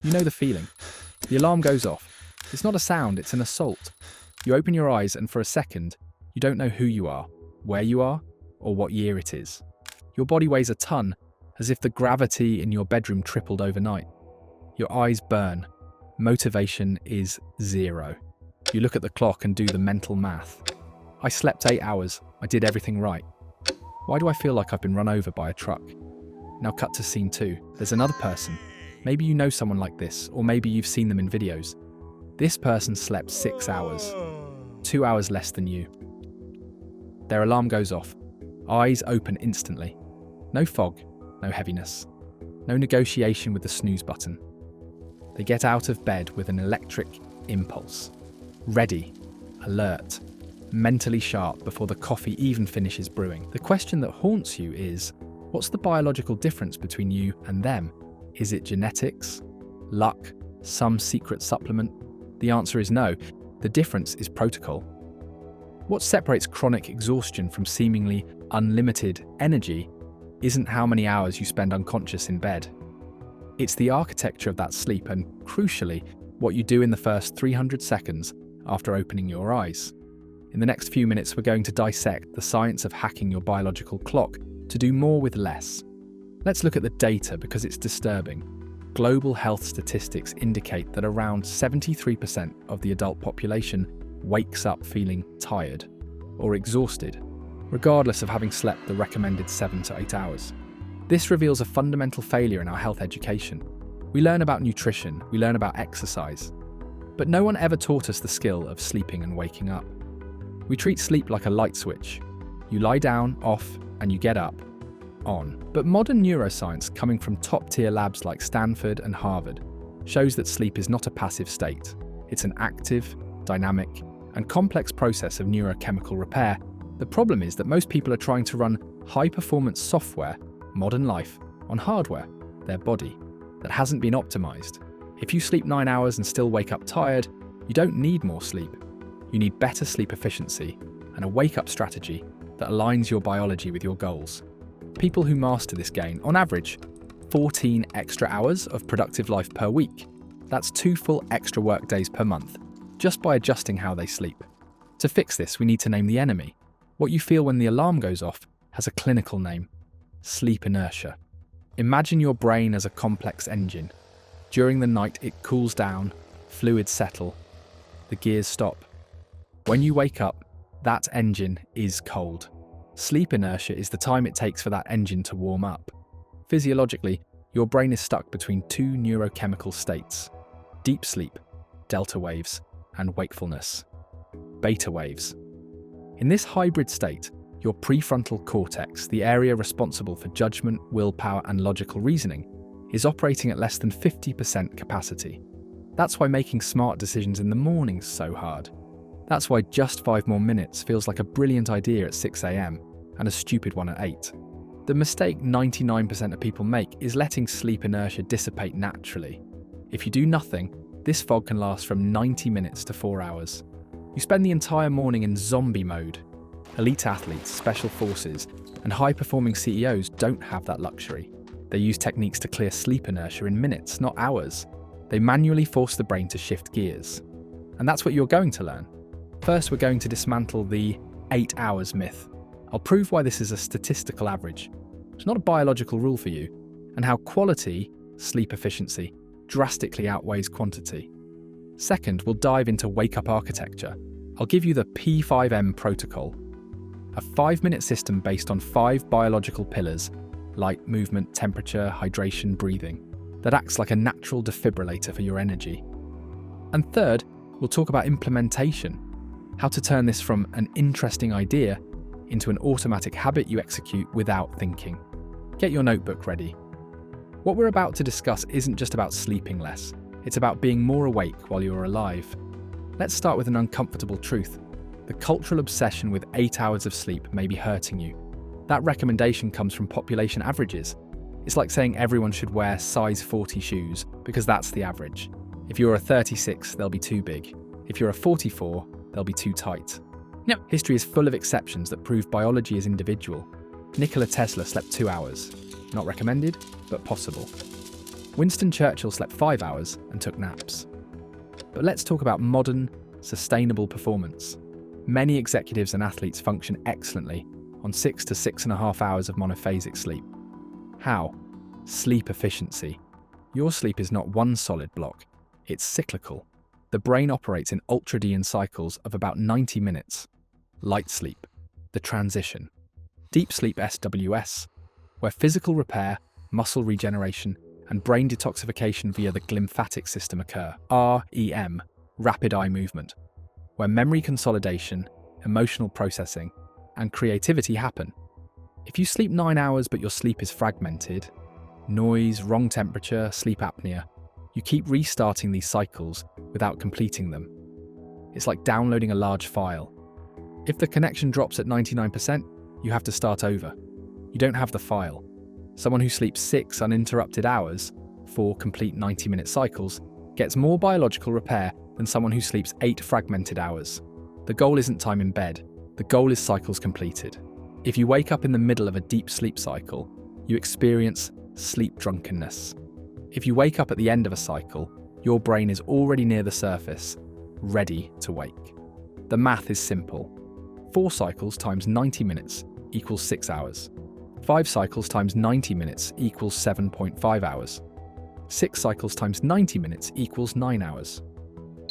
You know the feeling. The alarm goes off. It's not a sound, it's an assault. You open your eyes and for a second, you don't know who you are, where you are, or what year it is. Your body weighs a ton, as if the gravity in your bedroom tripled overnight. Your eyes burn. Motivation is zero. You look at the clock and do the mental math. I slept 8 hours. I did everything right. Why do I feel like I've been run over by a truck? Now cut to scene 2. There's another person. Maybe you know someone like this, or maybe you've seen them in videos. This person slept 6 hours, 2 hours less than you. Their alarm goes off. Eyes open instantly. No fog, no heaviness, no negotiation with the snooze button. They get out of bed with an electric impulse. Ready, alert, mentally sharp before the coffee even finishes brewing. The question that haunts you is, what's the biological difference between you and them? Is it genetics? Luck? Some secret supplement? The answer is no. The difference is protocol. What separates chronic exhaustion from seemingly unlimited energy isn't how many hours you spend unconscious in bed. It's the architecture of that sleep and, crucially, what you do in the first 300 seconds after opening your eyes. In the next few minutes, we're going to dissect the science of hacking your biological clock to do more with less. Let's look at the data because it's disturbing. Global health statistics indicate that around 73% of the adult population wakes up feeling tired or exhausted, regardless of having slept the recommended 7 to 8 hours. This reveals a fundamental failure in our health education. We learn about nutrition, we learn about exercise, but no one ever taught us the skill of sleeping and waking up. We treat sleep like a light switch. You lie down, off, and you get up, on. But modern neuroscience, coming from top-tier labs like Stanford and Harvard, shows that sleep is not a passive state. It's an active, dynamic, and complex process of neurochemical repair. The problem is that most people are trying to run high-performance software, modern life, on hardware, their body, that hasn't been optimized. If you sleep 9 hours and still wake up tired, you don't need more sleep. You need better sleep efficiency and a wake-up strategy that aligns your biology with your goals. People who master this gain, on average, 14 extra hours of productive life per week. That's 2 full extra work days per month, just by adjusting how they sleep. To fix this, we need to name the enemy. What you feel when the alarm goes off has a clinical name: sleep inertia. Imagine your brain as a complex engine. During the night, it cools down, fluids settle, the gears stop. When you wake up, that engine is cold. Sleep inertia is the time it takes for that engine to warm up. Physiologically, your brain is stuck between 2 neurochemical states: deep sleep, delta waves, and wakefulness, beta waves. In this hybrid state, your prefrontal cortex, the area responsible for judgment, willpower, and logical reasoning, is operating at less than 50% capacity. That's why making smart decisions in the morning's so hard. That's why just 5 more minutes feels like a brilliant idea at 6 a.m. and a stupid one at 8. The mistake 99% of people make is letting sleep inertia dissipate naturally. If you do nothing, this fog can last from 90 minutes to 4 hours. You spend the entire morning in zombie mode. Elite athletes, special forces, and high-performing CEOs don't have that luxury. They use techniques to clear sleep inertia in minutes, not hours. They manually force the brain to shift gears. And that's what you're going to learn. First, we're going to dismantle the 8 hours myth. I'll prove why this is a statistical average. It's not a biological rule for you, and how quality, sleep efficiency, drastically outweighs quantity. Second, we'll dive into wake-up architecture. I'll give you the P5M protocol, a 5-minute system based on 5 biological pillars: light, movement, temperature, hydration, breathing, that acts like a natural defibrillator for your energy. And third, we'll talk about implementation, how to turn this from an interesting idea into an automatic habit you execute without thinking. Get your notebook ready. What we're about to discuss isn't just about sleeping less, it's about being more awake while you're alive. Let's start with an uncomfortable truth. The cultural obsession with 8 hours of sleep may be hurting you. That recommendation comes from population averages. It's like saying everyone should wear size 40 shoes because that's the average. If you're a 36, they'll be too big. If you're a 44, they'll be too tight. No. History is full of exceptions that prove biology is individual. Nikola Tesla slept 2 hours. Not recommended, but possible. Winston Churchill slept 5 hours and took naps. But let's talk about modern, sustainable performance. Many executives and athletes function excellently on 6 to 6.5 hours of monophasic sleep. How? Sleep efficiency. Your sleep is not one solid block, it's cyclical. The brain operates in ultradian cycles of about 90 minutes. Light sleep, the transition. Deep sleep SWS, where physical repair, muscle regeneration, and brain detoxification via the glymphatic system occur. REM, rapid eye movement, where memory consolidation, emotional processing, and creativity happen. If you sleep 9 hours but your sleep is fragmented, noise, wrong temperature, sleep apnea, you keep restarting these cycles without completing them. It's like downloading a large file. If the connection drops at 99%, you have to start over. You don't have the file. Someone who sleeps 6 uninterrupted hours, 4 complete 90-minute cycles, gets more biological repair than someone who sleeps 8 fragmented hours. The goal isn't time in bed. The goal is cycles completed. If you wake up in the middle of a deep sleep cycle, you experience sleep drunkenness. If you wake up at the end of a cycle, your brain is already near the surface, ready to wake. The math is simple. 4 cycles times 90 minutes equals 6 hours. 5 cycles times 90 minutes equals 7.5 hours. 6 cycles times 90 minutes equals 9 hours.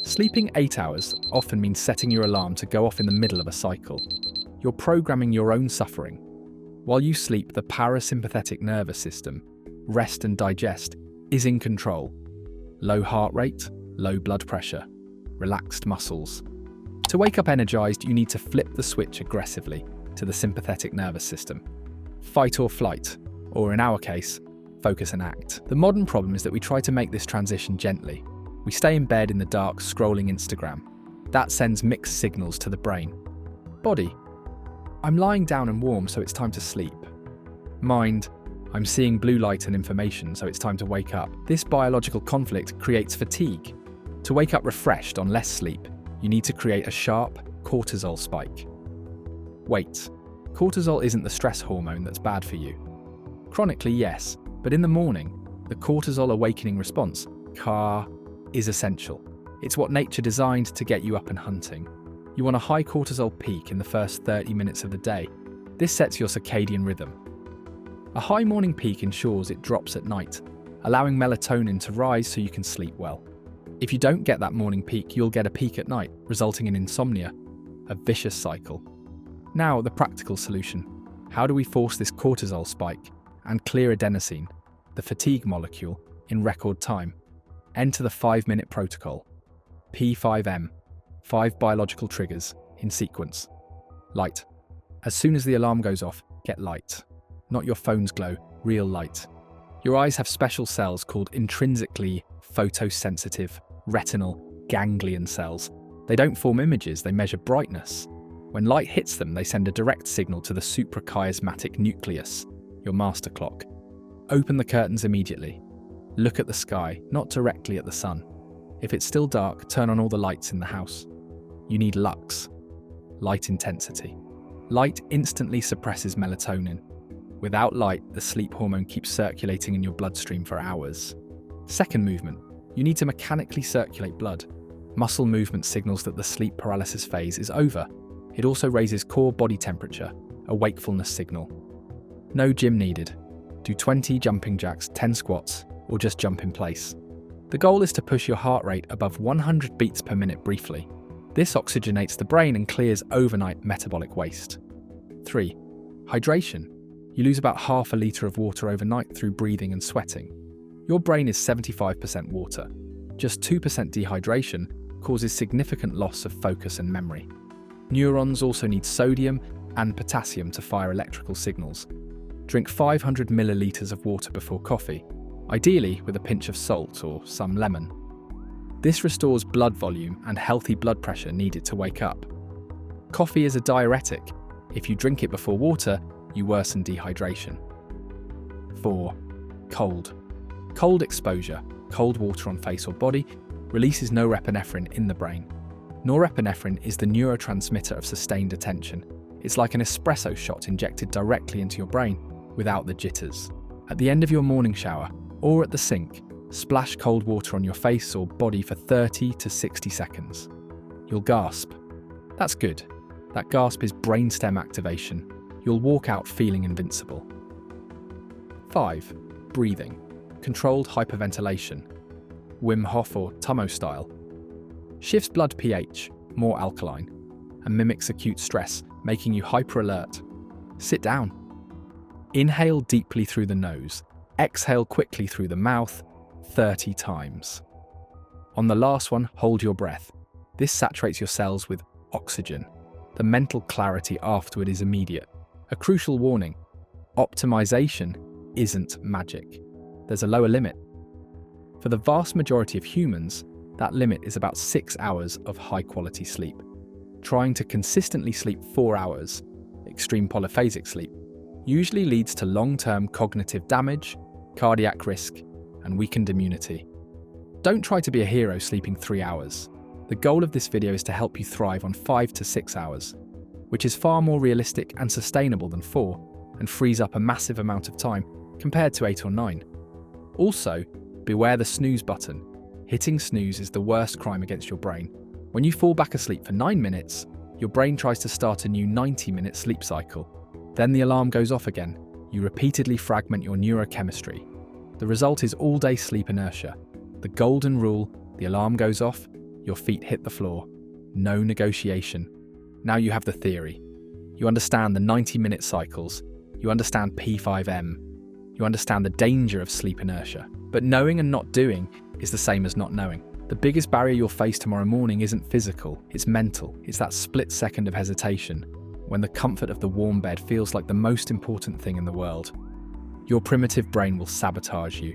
Sleeping 8 hours often means setting your alarm to go off in the middle of a cycle. You're programming your own suffering. While you sleep, the parasympathetic nervous system, rest and digest, is in control. Low heart rate, low blood pressure, relaxed muscles. To wake up energized, you need to flip the switch aggressively to the sympathetic nervous system. Fight or flight, or in our case, focus and act. The modern problem is that we try to make this transition gently. We stay in bed in the dark scrolling Instagram. That sends mixed signals to the brain. Body: I'm lying down and warm, so it's time to sleep. Mind: I'm seeing blue light and information, so it's time to wake up. This biological conflict creates fatigue. To wake up refreshed on less sleep, you need to create a sharp cortisol spike. Wait, cortisol isn't the stress hormone that's bad for you. Chronically, yes, but in the morning, the cortisol awakening response, CAR, is essential. It's what nature designed to get you up and hunting. You want a high cortisol peak in the first 30 minutes of the day. This sets your circadian rhythm. A high morning peak ensures it drops at night, allowing melatonin to rise so you can sleep well. If you don't get that morning peak, you'll get a peak at night, resulting in insomnia, a vicious cycle. Now, the practical solution. How do we force this cortisol spike and clear adenosine, the fatigue molecule, in record time? Enter the 5-minute protocol. P5M, 5 biological triggers, in sequence. Light. As soon as the alarm goes off, get light. Not your phone's glow, real light. Your eyes have special cells called intrinsically photosensitive retinal ganglion cells. They don't form images, they measure brightness. When light hits them, they send a direct signal to the suprachiasmatic nucleus, your master clock. Open the curtains immediately. Look at the sky, not directly at the sun. If it's still dark, turn on all the lights in the house. You need lux, light intensity. Light instantly suppresses melatonin. Without light, the sleep hormone keeps circulating in your bloodstream for hours. Second movement. You need to mechanically circulate blood. Muscle movement signals that the sleep paralysis phase is over. It also raises core body temperature, a wakefulness signal. No gym needed. Do 20 jumping jacks, 10 squats, or just jump in place. The goal is to push your heart rate above 100 beats per minute briefly. This oxygenates the brain and clears overnight metabolic waste. 3. Hydration. You lose about half a litre of water overnight through breathing and sweating. Your brain is 75% water. Just 2% dehydration causes significant loss of focus and memory. Neurons also need sodium and potassium to fire electrical signals. Drink 500 millilitres of water before coffee, ideally with a pinch of salt or some lemon. This restores blood volume and healthy blood pressure needed to wake up. Coffee is a diuretic. If you drink it before water, you worsen dehydration. 4. Cold. Cold exposure, cold water on face or body, releases norepinephrine in the brain. Norepinephrine is the neurotransmitter of sustained attention. It's like an espresso shot injected directly into your brain, without the jitters. At the end of your morning shower, or at the sink, Splash cold water on your face or body for 30 to 60 seconds. You'll gasp. That's good. That gasp is brainstem activation. You'll walk out feeling invincible. 5. Breathing. Controlled hyperventilation. Wim Hof or Tummo style. Shifts blood pH, more alkaline, and mimics acute stress, making you hyper-alert. Sit down. Inhale deeply through the nose. Exhale quickly through the mouth 30 times. On the last one, hold your breath. This saturates your cells with oxygen. The mental clarity afterward is immediate. A crucial warning: optimization isn't magic. There's a lower limit. For the vast majority of humans, that limit is about 6 hours of high-quality sleep. Trying to consistently sleep 4 hours, extreme polyphasic sleep, usually leads to long-term cognitive damage, cardiac risk, and weakened immunity. Don't try to be a hero sleeping 3 hours. The goal of this video is to help you thrive on 5 to 6 hours, which is far more realistic and sustainable than 4, and frees up a massive amount of time compared to 8 or 9. Also, beware the snooze button. Hitting snooze is the worst crime against your brain. When you fall back asleep for 9 minutes, your brain tries to start a new 90-minute sleep cycle. Then the alarm goes off again. You repeatedly fragment your neurochemistry. The result is all-day sleep inertia. The golden rule: the alarm goes off, your feet hit the floor. No negotiation. Now you have the theory. You understand the 90-minute cycles. You understand P5M. You understand the danger of sleep inertia. But knowing and not doing is the same as not knowing. The biggest barrier you'll face tomorrow morning isn't physical, it's mental. It's that split second of hesitation, when the comfort of the warm bed feels like the most important thing in the world. Your primitive brain will sabotage you.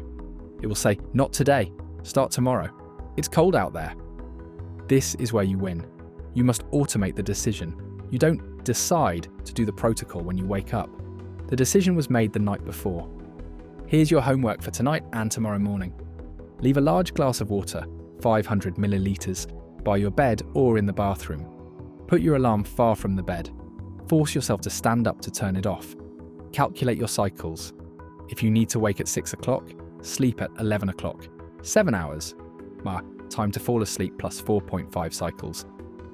It will say, "Not today, start tomorrow. It's cold out there." This is where you win. You must automate the decision. You don't decide to do the protocol when you wake up. The decision was made the night before. Here's your homework for tonight and tomorrow morning. Leave a large glass of water, 500 milliliters, by your bed or in the bathroom. Put your alarm far from the bed. Force yourself to stand up to turn it off. Calculate your cycles. If you need to wake at 6 o'clock, sleep at 11 o'clock. 7 hours. Time to fall asleep plus 4.5 cycles.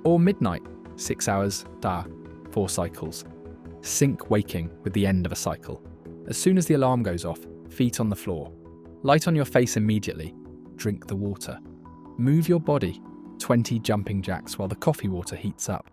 Or midnight, 6 hours, 4 cycles. Sync waking with the end of a cycle. As soon as the alarm goes off, feet on the floor. Light on your face immediately. Drink the water. Move your body, 20 jumping jacks while the coffee water heats up.